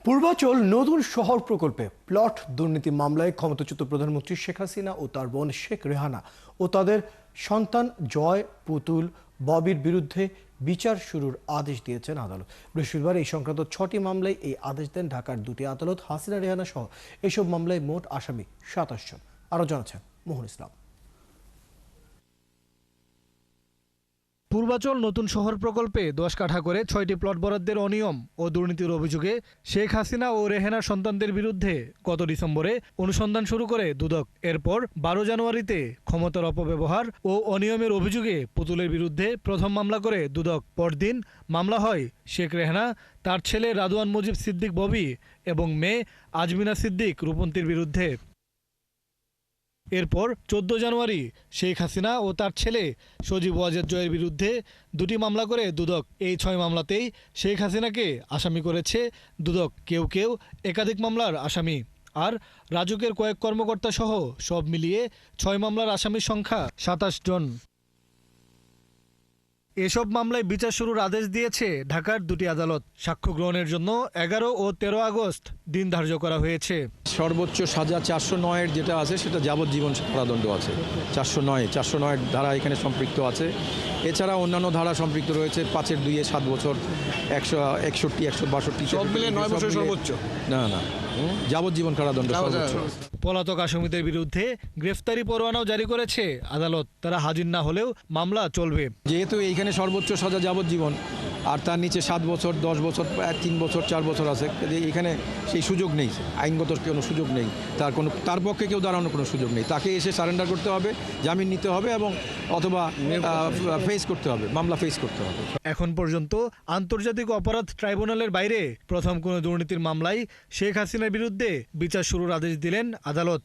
পূর্বাচল নতুন শহর প্রকল্পে প্লট দুর্নীতি মামলায় ক্ষমতাচ্যুত প্রধানমন্ত্রী শেখ হাসিনা ও তার বোন শেখ রেহানা ও তাদের সন্তান জয়, পুতুল, ববির বিরুদ্ধে বিচার শুরুর আদেশ দিয়েছেন আদালত। বৃহস্পতিবার এই সংক্রান্ত 6টি মামলায় এই আদেশ দেন ঢাকার দুটি আদালত। হাসিনা, রেহানা সহ এসব মামলায় মোট আসামি 27 জন। আরও জানাচ্ছেন মোহন ইসলাম। পূর্বাচল নতুন শহর প্রকল্পে 10 কাঠা করে 6টি প্লট বরাদ্দের অনিয়ম ও দুর্নীতির অভিযোগে শেখ হাসিনা ও রেহানার সন্তানদের বিরুদ্ধে গত ডিসেম্বরে অনুসন্ধান শুরু করে দুদক। এরপর 12 জানুয়ারিতে ক্ষমতার অপব্যবহার ও অনিয়মের অভিযোগে পুতুলের বিরুদ্ধে প্রথম মামলা করে দুদক। পরদিন মামলা হয় শেখ রেহানা, তার ছেলে রাদওয়ান মুজিব সিদ্দিক ববি এবং মেয়ে আজমিনা সিদ্দিক রূপন্তীর বিরুদ্ধে। এরপর 14 জানুয়ারি শেখ হাসিনা ও তার ছেলে সজীব ওয়াজেদ জয়ের বিরুদ্ধে দুটি মামলা করে দুদক। এই 6 মামলাতেই শেখ হাসিনাকে আসামি করেছে দুদক। কেউ কেউ একাধিক মামলার আসামি। আর রাজুকের কয়েক কর্মকর্তা সহ সব মিলিয়ে 6 মামলার আসামির সংখ্যা 27 জন। এসব মামলায় বিচার শুরুর আদেশ দিয়েছে ঢাকার দুটি আদালত। সাক্ষ্য গ্রহণের জন্য 11 ও 13 আগস্ট দিন ধার্য করা হয়েছে। সর্বোচ্চ সাজা 409-এর যেটা আছে সেটা যাবজ্জীবন কারাদণ্ড আছে। 409 ধারা এখানে সম্পৃক্ত আছে। এছাড়া অন্যান্য ধারা সম্পৃক্ত রয়েছে। 5-এর 2-এ 7 বছর, 161, 162 সব মিলে 9 বছর সর্বোচ্চ। না যাবজ্জীবন কারাদণ্ড সর্বোচ্চ। পলাতক আসামিদের বিরুদ্ধে গ্রেফতারি পরোয়ানাও জারি করেছে আদালত। তারা হাজির না হলেও মামলা চলবে। যেহেতু এইখানে সর্বোচ্চ সাজা যাবজ্জীবন আর তার নিচে 7 বছর, 10 বছর, 3 বছর, 4 বছর আছে, এখানে সেই সুযোগ নেই, আইনগত কোনো সুযোগ নেই, তার পক্ষে কেউ দাঁড়ানোর কোনো সুযোগ নেই। তাকে এসে সারেন্ডার করতে হবে, জামিন নিতে হবে এবং অথবা ফেস করতে হবে, মামলা ফেস করতে হবে। এখন পর্যন্ত আন্তর্জাতিক অপরাধ ট্রাইব্যুনালের বাইরে প্রথম কোনো দুর্নীতির মামলায় শেখ হাসিনার বিরুদ্ধে বিচার শুরুর আদেশ দিলেন আদালত।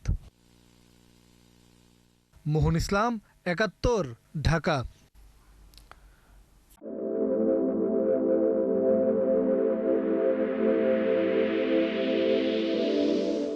মোহন ইসলাম, 71, ঢাকা।